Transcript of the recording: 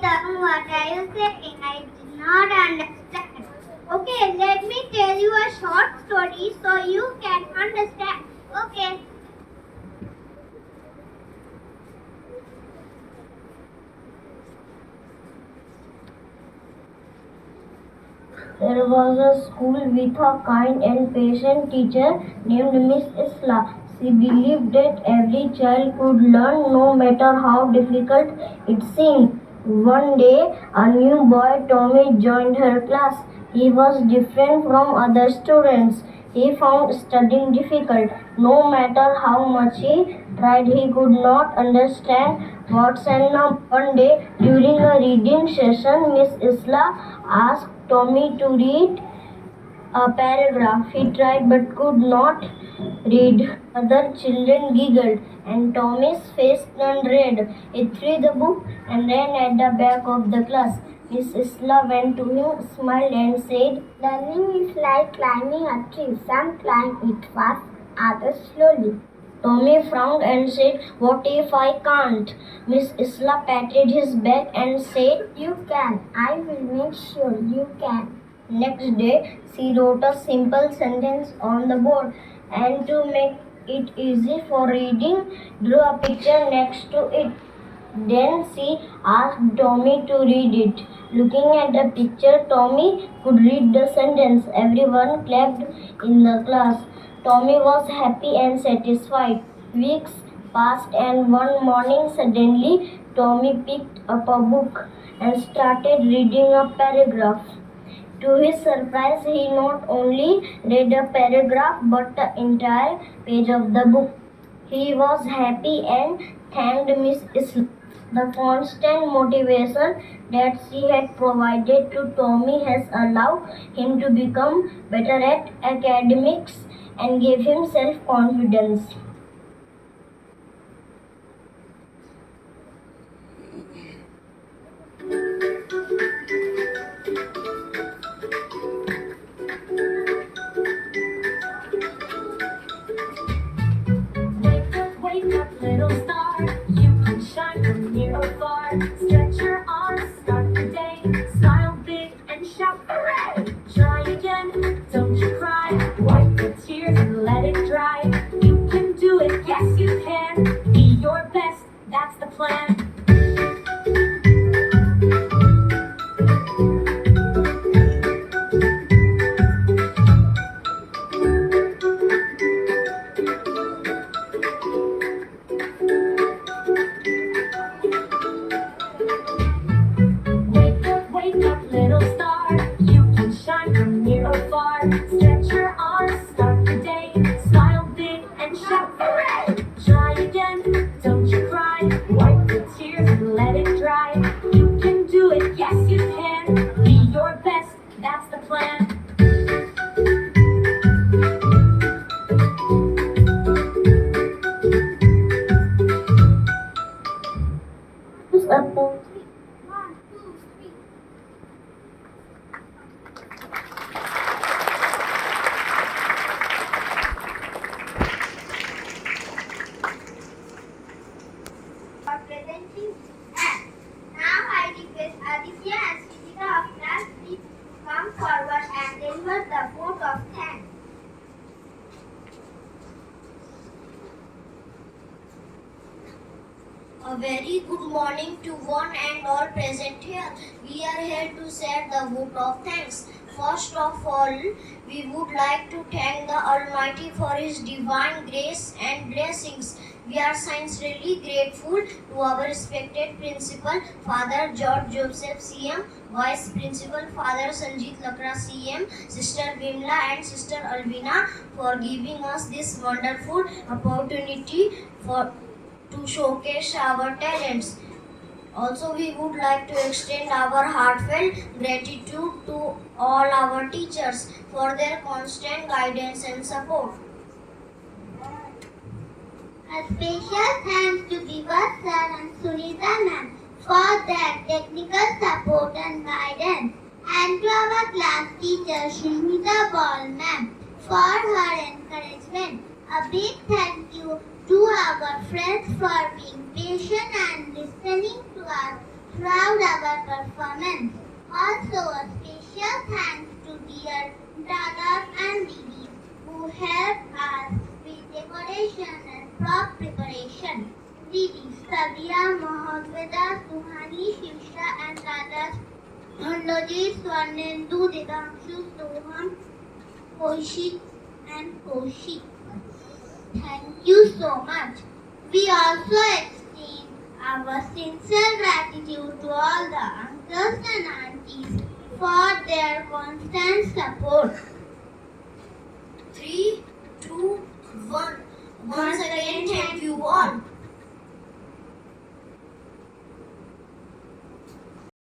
Tom, what are you saying? I did not understand. Okay, let me tell you a short story so you can understand. Okay. There was a school with a kind and patient teacher named Miss Isla. She believed that every child could learn no matter how difficult it seemed. One day, a new boy, Tommy, joined her class. He was different from other students. He found studying difficult. No matter how much he tried, he could not understand what's and number. One day, during a reading session, Miss Isla asked Tommy to read a paragraph. He tried but could not read. Other children giggled, and Tommy's face turned red. He threw the book and ran at the back of the class. Miss Isla went to him, smiled, and said, Learning is like climbing a tree. Some climb it fast, others slowly. Tommy frowned and said, What if I can't? Miss Isla patted his back and said, You can. I will make sure you can. Next day, she wrote a simple sentence on the board, and to make it easy for reading, drew a picture next to it. Then she asked Tommy to read it. Looking at the picture, Tommy could read the sentence. Everyone clapped in the class. Tommy was happy and satisfied. Weeks passed, and one morning suddenly Tommy picked up a book and started reading a paragraph. To his surprise, he not only read a paragraph but the entire page of the book. He was happy and thanked Miss Isla. The constant motivation that she had provided to Tommy has allowed him to become better at academics and gave him self-confidence. Wake up, little star. You can shine from near or far. Stretch your arms, start the day. Smile big and shout hooray! Try again, don't you cry. Wipe the tears and let it dry. You can do it, yes you can. Be your best, that's the plan. Wake up, little star. You can shine from near or far. Stretch your arms, start the day. Smile big and shout hooray! Try again, don't you cry. Wipe the tears and let it dry. You can do it, yes you can. Be your best, that's the plan. Choose a poem. 1, 2, 3. For presenting and now I request Aditya and Sritika of class 3 to come forward and deliver the vote of thanks. A very good morning to one and all present here. We are here to share the vote of thanks. First of all, we would like to thank the Almighty for His divine grace and blessings. We are sincerely grateful to our respected Principal, Father George Joseph CM, Vice Principal, Father Sanjit Lakra CM, Sister Vimla and Sister Alvina for giving us this wonderful opportunity to showcase our talents. Also, we would like to extend our heartfelt gratitude to all our teachers for their constant guidance and support. A special thanks to Viva Sir and Sunita Ma'am for their technical support and guidance, and to our class teacher Shrimita Ball Ma'am for her encouragement. A big thank you to our friends for being patient and listening to us throughout our performance. Also, a special thanks to dear dadas and didis who helped us with decoration and prop preparation. Didis Sadia, Mohammeda, Suhani, Shivsha and dadas Bhandojit, Swarnendu, Devanshu, Soham, Koshik and Koshik. Thank you so much. We also extend our sincere gratitude to all the uncles and aunties for their constant support. 3, 2, 1. Once again, thank you all.